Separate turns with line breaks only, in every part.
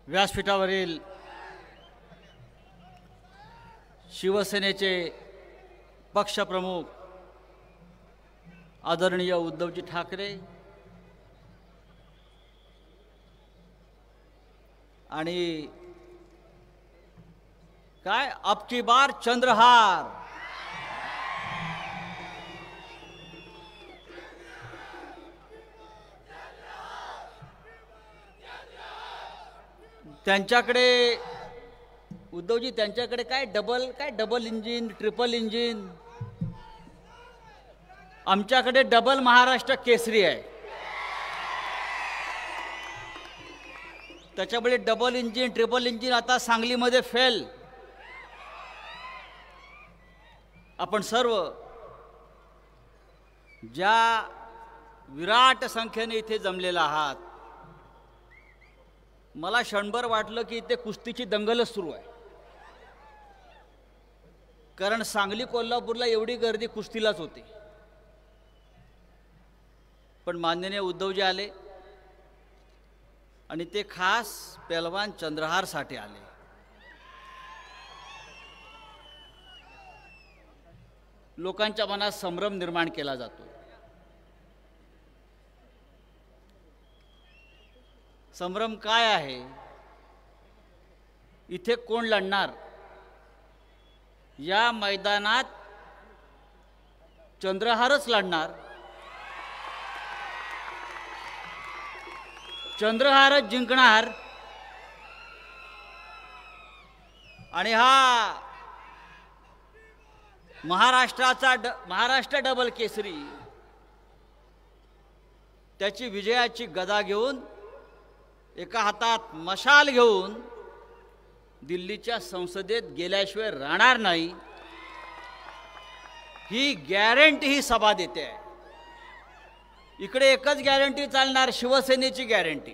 व्यासपीठावरील शिवसेनेचे पक्षप्रमुख आदरणीय उद्धवजी ठाकरे आणि काय अब की बार चंद्रहार त्यांच्याकडे उद्धवजी त्यांच्याकडे काय डबल इंजिन ट्रिपल इंजिन, आमच्याकडे डबल महाराष्ट्र केसरी आहे. त्याच्यामुळे डबल इंजिन ट्रिपल इंजिन आता सांगलीमध्ये फेल. आपण सर्व ज्या विराट संख्येने इथे जमलेला आहात, मला क्षणभर वाटलं की इथे कुस्तीची दंगलच सुरू आहे. कारण सांगली कोल्हापूरला एवढी गर्दी कुस्तीलाच होती. पण माननीय उद्धवजी आले आणि ते खास पहलवान चंद्रहारसाठी आले. लोकांच्या मनात संभ्रम निर्माण केला जातो. संभ्रम काय आहे? इथे कोण लढणार? या मैदानात चंद्रहारच लढणार. चंद्रहारच जिंकणार. आणि हा महाराष्ट्र डबल केसरी त्याची विजयाची गदा घेऊन, एका हातात मशाल घेऊन दिल्लीच्या संसदेत गेल्याशिवाय राहणार नाही, ही गॅरंटी ही सभा देते आहे. इकडे एकच गॅरंटी चालणार, शिवसेनेची गॅरंटी.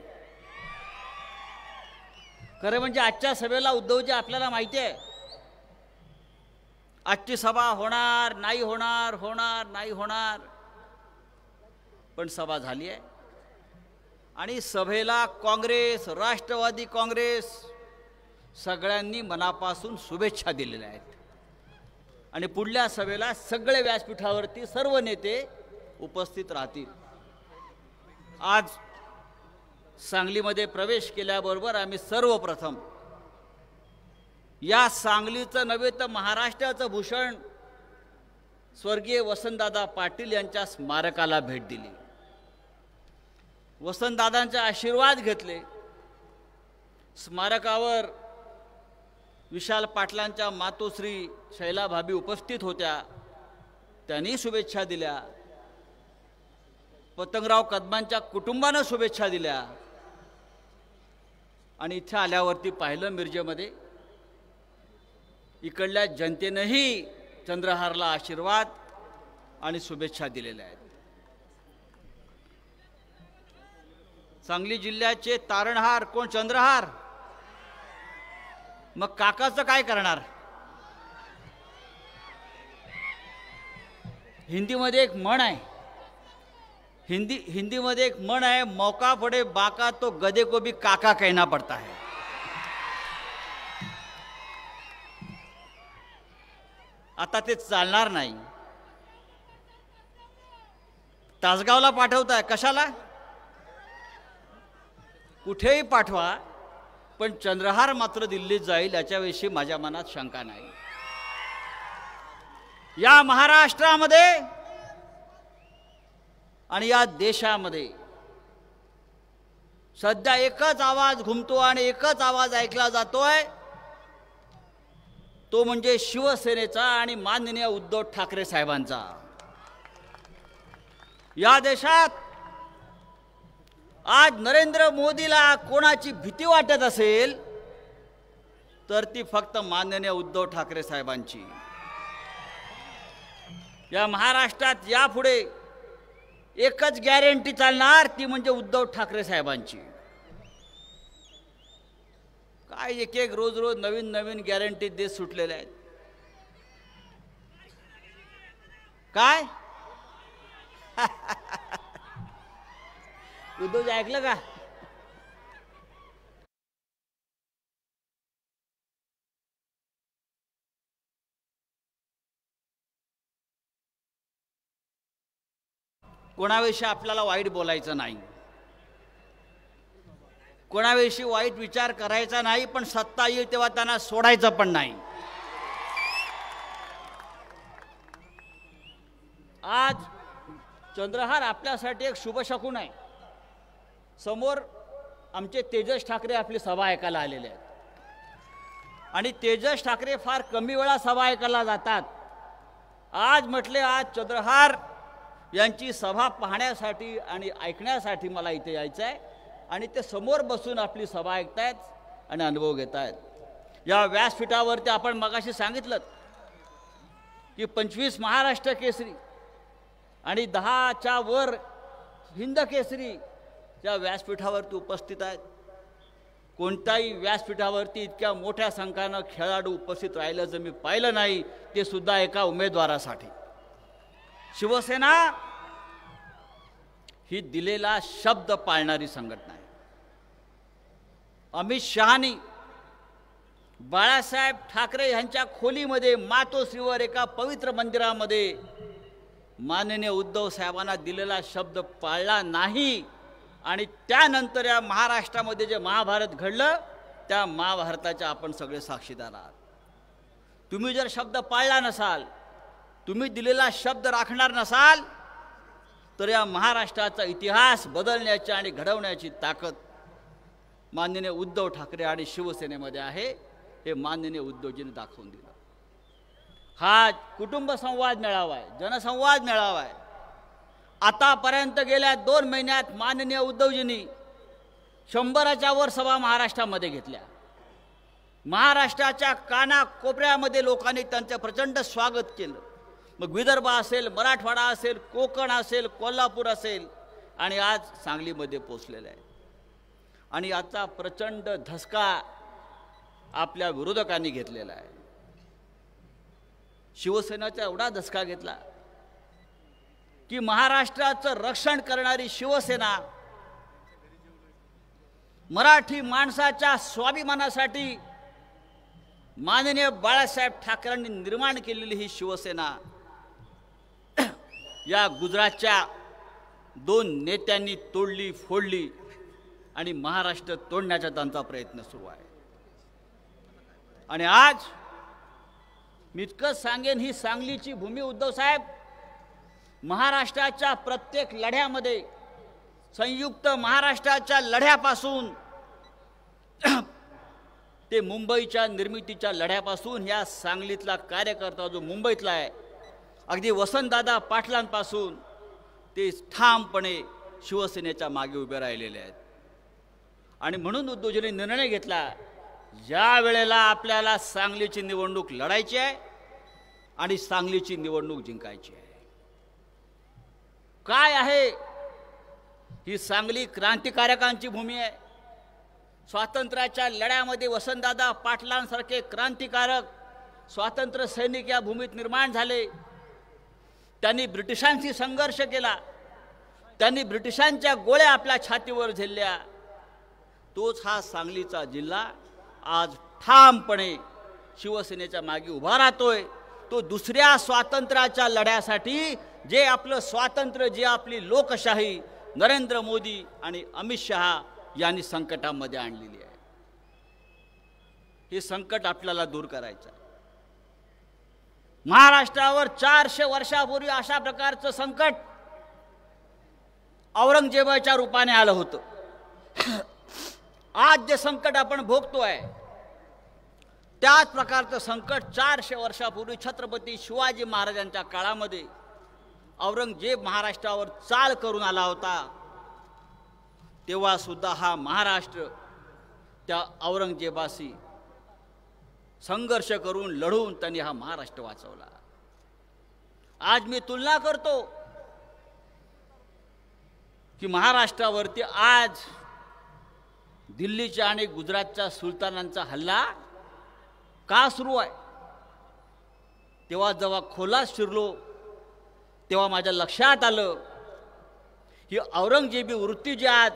खरं म्हणजे आजच्या सभेला उद्धवजी आपल्याला माहिती आहे, आजची सभा होणार नाही होणार, होणार नाही होणार, पण सभा झाली आहे. आणि सभेला काँग्रेस, राष्ट्रवादी काँग्रेस सगळ्यांनी मनापासून शुभेच्छा दिलेल्या आहेत. आणि पुढल्या सभेला सगळे व्यासपीठावरती सर्व नेते उपस्थित राहतील. आज सांगलीमध्ये प्रवेश केल्याबरोबर आम्ही सर्वप्रथम या सांगलीचं नव्हे तर महाराष्ट्राचं भूषण स्वर्गीय वसंतदादा पाटील यांच्या स्मारकाला भेट दिली. वसंतदादांचे आशीर्वाद घेतले. स्मारकावर विशाल पाटलांच्या मातोश्री शैलाभाभी उपस्थित होत्या, त्यांनी शुभेच्छा दिल्या. पतंगराव कदमांच्या कुटुंबानं शुभेच्छा दिल्या. आणि इथे आल्यावरती पाहिलं मिरजेमध्ये इकडल्या जनतेनंही चंद्रहारला आशीर्वाद आणि शुभेच्छा दिलेल्या आहेत. सांगली जिल्ह्याचे तारणहार कोण? चंद्रहार. मग काकाचं काय करणार? हिंदीमध्ये एक म्हण आहे, हिंदीमध्ये एक म्हण आहे, मौका पडे बाका तो गधे को भी काका कहना पड़ता है. आता ते चालणार नाही. तासगावला पाठवताय, कशाला? कुठेही पाठवा, पण चंद्रहार मात्र दिल्लीत जाईल याच्याविषयी माझ्या मनात शंका नाही. या महाराष्ट्रामध्ये आणि या देशामध्ये सध्या एकच आवाज घुमतो आणि एकच आवाज ऐकला जातोय, तो म्हणजे शिवसेनेचा आणि माननीय उद्धव ठाकरे साहेबांचा. या देशात आज नरेंद्र मोदीला कोणाची भीती वाटत असेल तर ती फक्त माननीय उद्धव ठाकरे साहेबांची. या महाराष्ट्रात यापुढे एकच गॅरंटी चालणार, ती म्हणजे उद्धव ठाकरे साहेबांची. काय एक एक रोज नवीन नवीन गॅरंटी देत सुटलेल्या आहेत. काय उद्धवजी ऐकलं का? कोणाविषयी आपल्याला वाईट बोलायचं नाही, कोणाविषयी वाईट विचार करायचा नाही, पण सत्ता येईल तेव्हा त्यांना सोडायचं पण नाही. आज चंद्रहार आपल्यासाठी एक शुभशकुन आहे. समोर आमचे तेजस ठाकरे आपली सभा ऐकायला आलेले आहेत आणि तेजस ठाकरे फार कमी वेळा सभा ऐकायला जातात. आज म्हटले आज चंद्रहार यांची सभा पाहण्यासाठी आणि ऐकण्यासाठी मला इथे यायचं आहे आणि ते समोर बसून आपली सभा ऐकतायत आणि अनुभव घेत आहेत. या व्यासपीठावरती आपण मगाशी सांगितलं की 25 महाराष्ट्र केसरी आणि 10च्या वर हिंद केसरी या व्यासपीठावरती उपस्थित आहेत. कोणत्याही व्यासपीठावरती इतक्या मोठ्या संख्येनं खेळाडू उपस्थित राहिलं जर मी पाहिलं नाही, ते सुद्धा एका उमेदवारासाठी. शिवसेना ही दिलेला शब्द पाळणारी संघटना आहे. अमित शहानी बाळासाहेब ठाकरे यांच्या खोलीमध्ये मातोश्रीवर एका पवित्र मंदिरामध्ये माननीय उद्धव साहेबांना दिलेला शब्द पाळला नाही आणि त्यानंतर या महाराष्ट्रामध्ये जे महाभारत घडलं त्या महाभारताच्या आपण सगळे साक्षीदार आहात. तुम्ही जर शब्द पाळला नसाल, तुम्ही दिलेला शब्द राखणार नसाल, तर या महाराष्ट्राचा इतिहास बदलण्याची आणि घडवण्याची ताकद माननीय उद्धव ठाकरे आणि शिवसेनेमध्ये आहे. हे माननीय उद्धवजींनी दाखवून दिलं. हा कुटुंब संवाद मेळावा आहे, जनसंवाद मेळावा आहे. आतापर्यंत गेल्या 2 महिन्यात माननीय उद्धवजींनी 100च्या वर सभा महाराष्ट्रामध्ये घेतल्या. महाराष्ट्राच्या कानाकोपऱ्यामध्ये लोकांनी त्यांचं प्रचंड स्वागत केलं. मग विदर्भ असेल, मराठवाडा असेल, कोकण असेल, कोल्हापूर असेल आणि आज सांगलीमध्ये पोचलेलं आहे. आणि आजचा प्रचंड धसका आपल्या विरोधकांनी घेतलेला आहे. शिवसेनेचा एवढा धसका घेतला की महाराष्ट्राचं रक्षण करणारी शिवसेना मराठी माणसाच्या स्वाभिमानासाठी माननीय बाळासाहेब ठाकरेंनी निर्माण केलेली ही शिवसेना या गुजरातच्या 2 नेत्यांनी तोडली फोडली आणि महाराष्ट्र तोडण्याचा त्यांचा प्रयत्न सुरू आहे. आणि आज मी इतकंच सांगेन, ही सांगलीची भूमी उद्धव साहेब महाराष्ट्राच्या प्रत्येक लढ्यामध्ये, संयुक्त महाराष्ट्राच्या लढ्यापासून ते मुंबईच्या निर्मितीच्या लढ्यापासून या सांगलीतला कार्यकर्ता जो मुंबईतला आहे, अगदी वसंतदादा पाटलांपासून ते ठामपणे शिवसेनेच्या मागे उभे राहिलेले आहेत. आणि म्हणून उद्धवजींनी निर्णय घेतला, ज्या वेळेला आपल्याला सांगलीची निवडणूक लढायची आहे आणि सांगलीची निवडणूक जिंकायची आहे. काय आहे ही सांगली? क्रांतिकारकांची भूमी आहे. स्वातंत्र्याच्या लढ्यामध्ये वसंतदादा पाटलांसारखे क्रांतिकारक स्वातंत्र्य सैनिक या भूमीत निर्माण झाले. त्यांनी ब्रिटिशांशी संघर्ष केला, त्यांनी ब्रिटिशांच्या गोळ्या आपल्या छातीवर झेलल्या. तोच हा सांगलीचा जिल्हा आज ठामपणे शिवसेनेच्या मागे उभा राहतोय. तो दुसऱ्या स्वातंत्र्याच्या लढ्यासाठी, जे आपलं स्वातंत्र्य, जे आपली लोकशाही नरेंद्र मोदी आणि अमित शहा यांनी संकटामध्ये आणलेली आहे. हे संकट आपल्याला दूर करायचं आहे. महाराष्ट्रावर 400 वर्षापूर्वी अशा प्रकारचं संकट औरंगजेबाच्या रूपाने आलं होतं. आज जे संकट आपण भोगतोय त्याच प्रकारचं संकट 400 वर्षापूर्वी छत्रपती शिवाजी महाराजांच्या काळामध्ये औरंगजेब महाराष्ट्रावर चाल करून आला होता. तेव्हा सुद्धा हा महाराष्ट्र त्या औरंगजेबाशी संघर्ष करून लढून त्यांनी हा महाराष्ट्र वाचवला. आज मी तुलना करतो की महाराष्ट्रावरती आज दिल्लीच्या आणि गुजरातच्या सुलतानांचा हल्ला का सुरू आहे. तेव्हा जेव्हा खोलात शिरलो तेव्हा माझ्या लक्षात आलं ही औरंगजेबी वृत्ती जी आज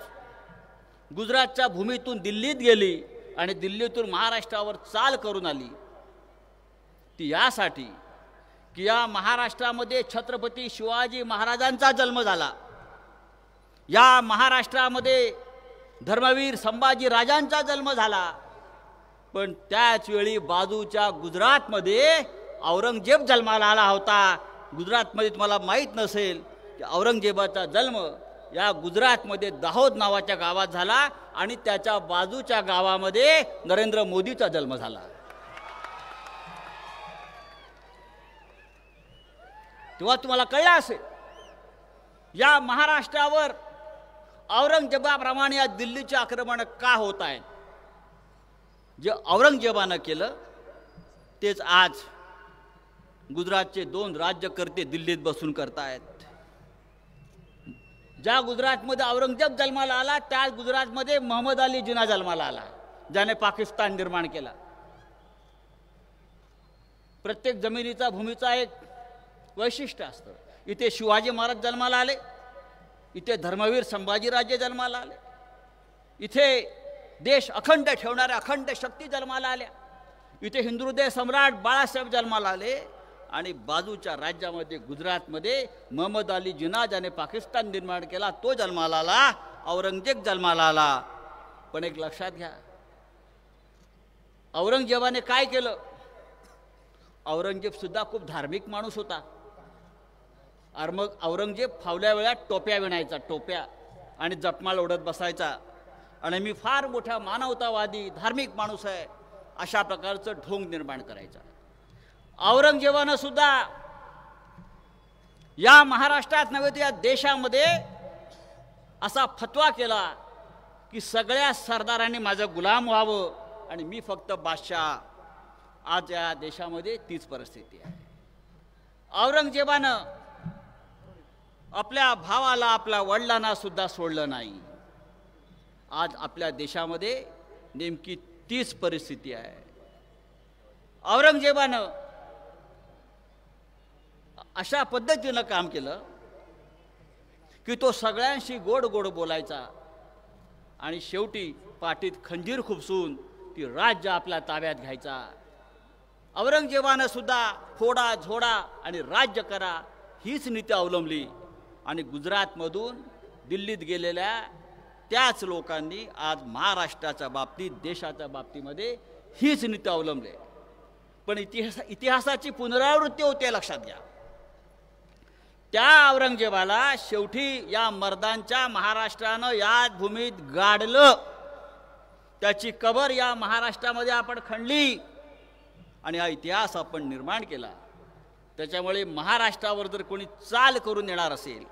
गुजरातच्या भूमीतून दिल्लीत गेली आणि दिल्लीतून महाराष्ट्रावर चाल करून आली, ती यासाठी की या महाराष्ट्रामध्ये छत्रपती शिवाजी महाराजांचा जन्म झाला. या महाराष्ट्रामध्ये धर्मवीर संभाजी राजांचा जन्म झाला, पण त्याच वेळी बाजूच्या गुजरातमध्ये औरंगजेब जन्माला आला होता. गुजरातमध्ये तुम्हाला माहीत नसेल की औरंगजेबाचा जन्म या गुजरातमध्ये दाहोद नावाच्या गावात झाला आणि त्याच्या बाजूच्या गावामध्ये नरेंद्र मोदीचा जन्म झाला. तेव्हा तुम्हाला कळलं असेल या महाराष्ट्रावर औरंगजेबाप्रमाणे या दिल्लीचे आक्रमण का होत आहेत. जे औरंगजेबानं केलं तेच आज गुजरातचे 2 राज्यकर्ते दिल्लीत बसून करतायत. ज्या गुजरातमध्ये औरंगजेब जन्माला आला त्याच गुजरातमध्ये मोहम्मद अली जिना जन्माला आला, ज्याने पाकिस्तान निर्माण केला. प्रत्येक जमिनीचा भूमीचा एक वैशिष्ट्य असतं. इथे शिवाजी महाराज जन्माला आले, इथे धर्मवीर संभाजीराजे जन्माला आले, इथे देश अखंड ठेवणाऱ्या अखंड शक्ती जन्माला आल्या, इथे हिंदुहृदय सम्राट बाळासाहेब जन्माला आले, आणि बाजूच्या राज्यामध्ये गुजरातमध्ये मोहम्मद अली जिना ज्याने पाकिस्तान निर्माण केला तो जन्माला आला, औरंगजेब जन्माला आला. पण एक लक्षात घ्या, औरंगजेबाने काय केलं. औरंगजेब सुद्धा खूप धार्मिक माणूस होता. अरे मग औरंगजेब फावल्या वेळात टोप्या विणायचा, टोप्या, आणि जपमाळ ओढत बसायचा, आणि मी फार मोठा मानवतावादी धार्मिक माणूस आहे अशा प्रकारचं ढोंग निर्माण करायचा. औरंगजेबानं सुद्धा या महाराष्ट्रात नव्हे तर या देशामध्ये असा फतवा केला की सगळ्या सरदारांनी माझं गुलाम व्हावं आणि मी फक्त बादशाह. आज या देशामध्ये तीच परिस्थिती आहे. औरंगजेबानं आपल्या भावाला आपल्या वडिलांना सुद्धा सोडलं नाही. आज आपल्या देशामध्ये नेमकी तीच परिस्थिती आहे. औरंगजेबानं अशा पद्धतीनं काम केलं की तो सगळ्यांशी गोड गोड बोलायचा आणि शेवटी पाठीत खंजीर खुपसून ती राज्य आपल्या ताब्यात घ्यायचा. औरंगजेबानं सुद्धा फोडा झोडा आणि राज्य करा हीच नीती अवलंबली, आणि गुजरातमधून दिल्लीत गेलेल्या त्याच लोकांनी आज महाराष्ट्राच्या बाबतीत देशाच्या बाबतीमध्ये हीच नीती अवलंबली. पण इतिहासाची पुनरावृत्ती होते, लक्षात घ्या. त्या औरंगजेबाला शेवटी या मर्दांच्या महाराष्ट्रानं या भूमीत गाडलं, त्याची कबर या महाराष्ट्रामध्ये आपण खणली आणि हा इतिहास आपण निर्माण केला. त्याच्यामुळे महाराष्ट्रावर जर कोणी चाल करून येणार असेल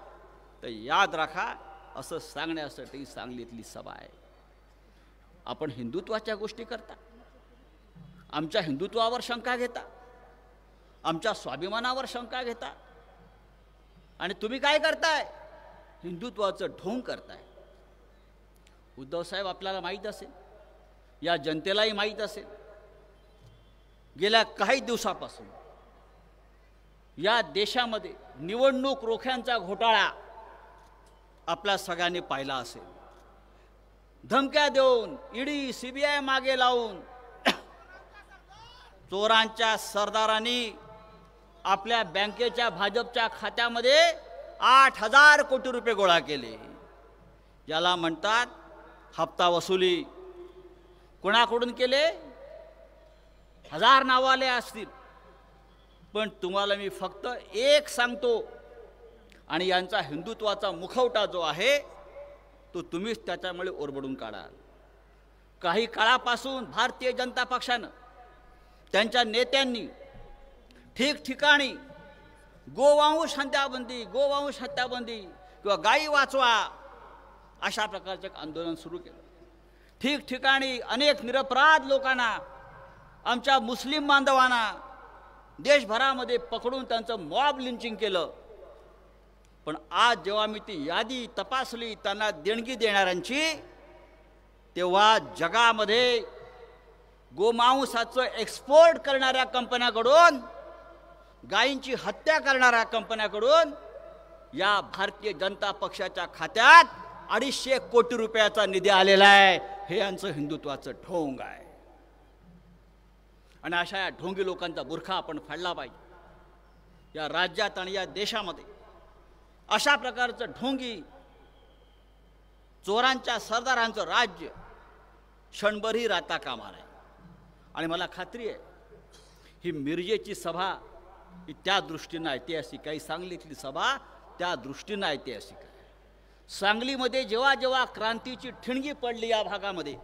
तर याद राखा, असं सांगण्यासाठी सांगलीतली सभा आहे. आपण हिंदुत्वाच्या गोष्टी करता, आमच्या हिंदुत्वावर शंका घेता, आमच्या स्वाभिमानावर शंका घेता, आणि तुम्ही काय करताय, हिंदुत्वाचं ढोंग करताय. उद्धव साहेब आपल्याला माहीत असेल, या जनतेलाही माहीत असेल, गेल्या काही दिवसापासून या देशामध्ये निवडणूक रोख्यांचा घोटाळा आपल्या सगळ्यांनी पाहिला असेल. धमक्या देऊन ईडी सीबीआय मागे लावून चोरांच्या सरदारांनी आपल्या बँकेच्या भाजपच्या खात्यामध्ये 8,000 कोटी रुपये गोळा केले. याला म्हणतात हप्ता वसुली. कोणाकडून केले? 1000 नावाले असतील, पण तुम्हाला मी फक्त एक सांगतो, आणि यांचा हिंदुत्वाचा मुखवटा जो आहे तो तुम्हीच त्याच्यामुळे ओरबडून काढाल. काही काळापासून भारतीय जनता पक्षानं त्यांच्या नेत्यांनी ठिकठिकाणी गोवंश हत्याबंदी, गोवंश हत्याबंदी किंवा गायी वाचवा अशा प्रकारचे आंदोलन सुरू केलं. ठिकठिकाणी अनेक निरपराध लोकांना, आमच्या मुस्लिम बांधवांना देशभरामध्ये पकडून त्यांचं मॉब लिंचिंग केलं. पण आज जेव्हा मी ती यादी तपासली त्यांना देणगी देणाऱ्यांची, तेव्हा जगामध्ये गोमांसाचं एक्सपोर्ट करणाऱ्या कंपन्याकडून, गायींची हत्या करणाऱ्या कंपन्याकडून या भारतीय जनता पक्षाच्या खात्यात 250 कोटी रुपयाचा निधी आलेला आहे. हे यांचं हिंदुत्वाचं ढोंग आहे, आणि अशा या ढोंगी लोकांचा बुरखा आपण फाडला पाहिजे. या राज्यात आणि या देशामध्ये अशा प्रकारचं ढोंगी चोरांच्या सरदारांचं राज्य क्षणभरही राहता कामा नये. आणि मला खात्री आहे ही मिरजेची सभा ही त्या दृष्टीनं ऐतिहासिक आहे, सांगलीतली सभा त्या दृष्टीनं ऐतिहासिक आहे. सांगलीमध्ये जेव्हा जेव्हा क्रांतीची ठिणगी पडली या भागामध्ये,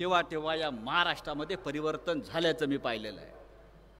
तेव्हा तेव्हा या महाराष्ट्रामध्ये परिवर्तन झाल्याचं मी पाहिलेलं आहे.